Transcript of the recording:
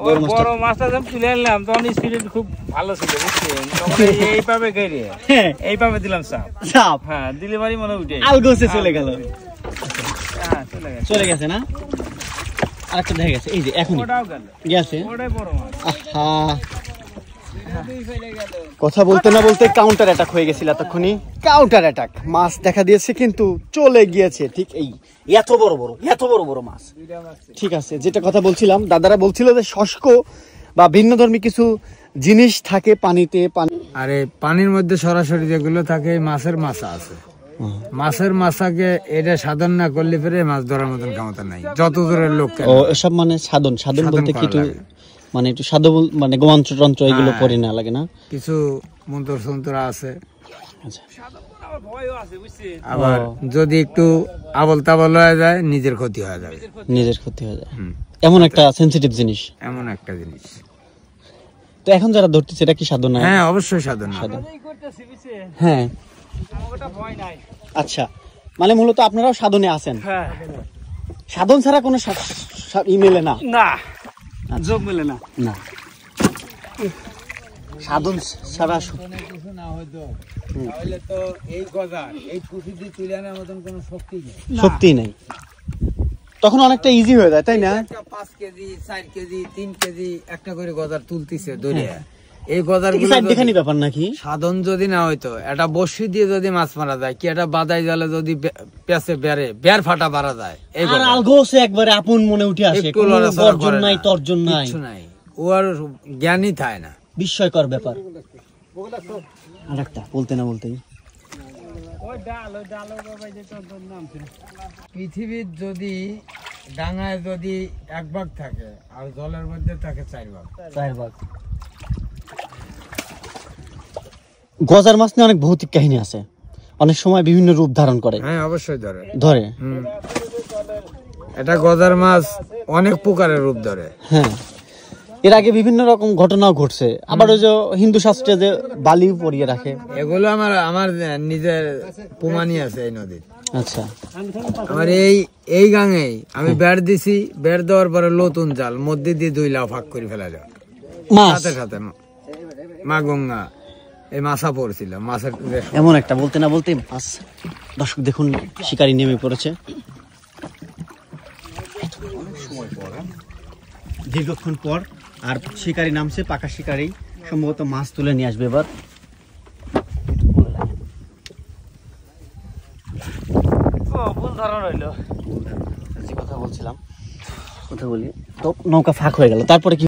ওই বড় মাছটা যখন তুলে আনলাম তখন স্পিড খুব ভালো ছিল বুঝছেন, তখন এইভাবে গেড়ে এইভাবে দিলাম চাপ, হ্যাঁ ডেলিভারি মনে উঠে আলগোসে চলে গেল। হ্যাঁ চলে গেছে না, আরেকটা দেখা গেছে, এই যে এখন গেছে। আহা, কথা বলতে না বলতে কাউন্টার অ্যাটাক হয়ে গেছিল এতক্ষণই। কাউন্টার অ্যাটাক, মাছ দেখা দিয়েছে কিন্তু চলে গিয়েছে। ঠিক এই এত বড় বড় মাছ। ঠিক আছে, যেটা কথা বলছিলাম, দাদারা বলছিল যে শুষ্ক বা ভিন্নধর্মী কিছু জিনিস থাকে পানিতে। আরে পানির মধ্যে সরাসরি যেগুলো থাকে মাছের মাছা আছে, মাছের মাছাকে এটা সাধন না করলে ফেরে মাছ ধরার মতন ক্ষমতা নাই, যত দূরের লোক। ও এসব মানে সাধন বলতে কি একটু মানে একটু সাধু মানে গোমন্ত্র যন্ত্র এগুলো পড়ে না লাগে না, কিছু মন্ত্র আছে। আবার যদি একটু আবল তাবল হয়ে যায় নিজের ক্ষতি হয়ে যাবে, এমন একটা সেনসিটিভ জিনিস, এমন একটা জিনিস। তো এখন যারা ধরতেছে এটা কি সাধনা? হ্যাঁ অবশ্যই সাধনা। হ্যাঁ আচ্ছা, মানে মূলত আপনারাও সাধনে আছেন। হ্যাঁ, সাধন ছাড়া কোনো ই মেলে না, যোগ মেলে না। না, সাধন ছাড়া কিছু না হয়তো তাহলে তো এই গজার এই কুচি দিয়ে তুলে আনার মতন কোনো শক্তি নেই। তখন অনেকটা ইজি হয়ে যায়, তাই না? 5 কেজি 4 কেজি 3 কেজি একটা করে গজার তুলতিছে দরিয়া। এই গজার দেখানি ব্যাপার নাকি? সাধন যদি না হইতো, একটা বর্ষি দিয়ে যদি মাছ মারা যায়, কি একটা বাদাই জালে যদি পেঁচে বের ফাটা মারা যায়, এই আলগোসে একবারে আপন মনে উঠে আসে, কোনো গর্জন নাই তর্জন নাই, কিছু নাই, ও আর জ্ঞানই থাকে না। বিস্ময়কর ব্যাপার। আরেকটা বলতে না বলতেই পৃথিবীর যদি ডাঙায় যদি 1 ভাগ থাকে আর জলের মধ্যে থাকে 4 ভাগ। গজার মাছ নিয়ে অনেক ভৌতিক কাহিনী আছে, অনেক সময় বিভিন্ন রূপ ধারণ করে। হ্যাঁ অবশ্যই ধরে। এটা গজার মাছ অনেক প্রকারের রূপ ধরে। হ্যাঁ, এর আগে বিভিন্ন রকম ঘটনাও ঘটছে। আবার ওই যে হিন্দু শাস্ত্রে যে বালি পরিয়ে রাখে, এগুলো আমার নিজের প্রমাণই আছে এই নদীর। আচ্ছা, আমার এই গাঙে আমি বেড় দিছি, বেড় দেওয়ার পরে নতুন জাল মধ্যে দিয়ে 2 লাখ ভাগ করে ফেলা যায় সাথে সাথে। মা গঙ্গা এই মাছা পড়ছিল, মাছের এমন একটা বলতে না বলতে মাছ। দর্শক দেখুন, শিকারি নেমে পড়েছে দীর্ঘক্ষণ পর, আর শিকারি নামছে, পাকা শিকারি, সম্ভবত মাছ তুলে নিয়ে আসবে এবার। কথা বলছিলাম, কথা বলি তো নৌকা ফাঁক হয়ে গেল, তারপরে কি?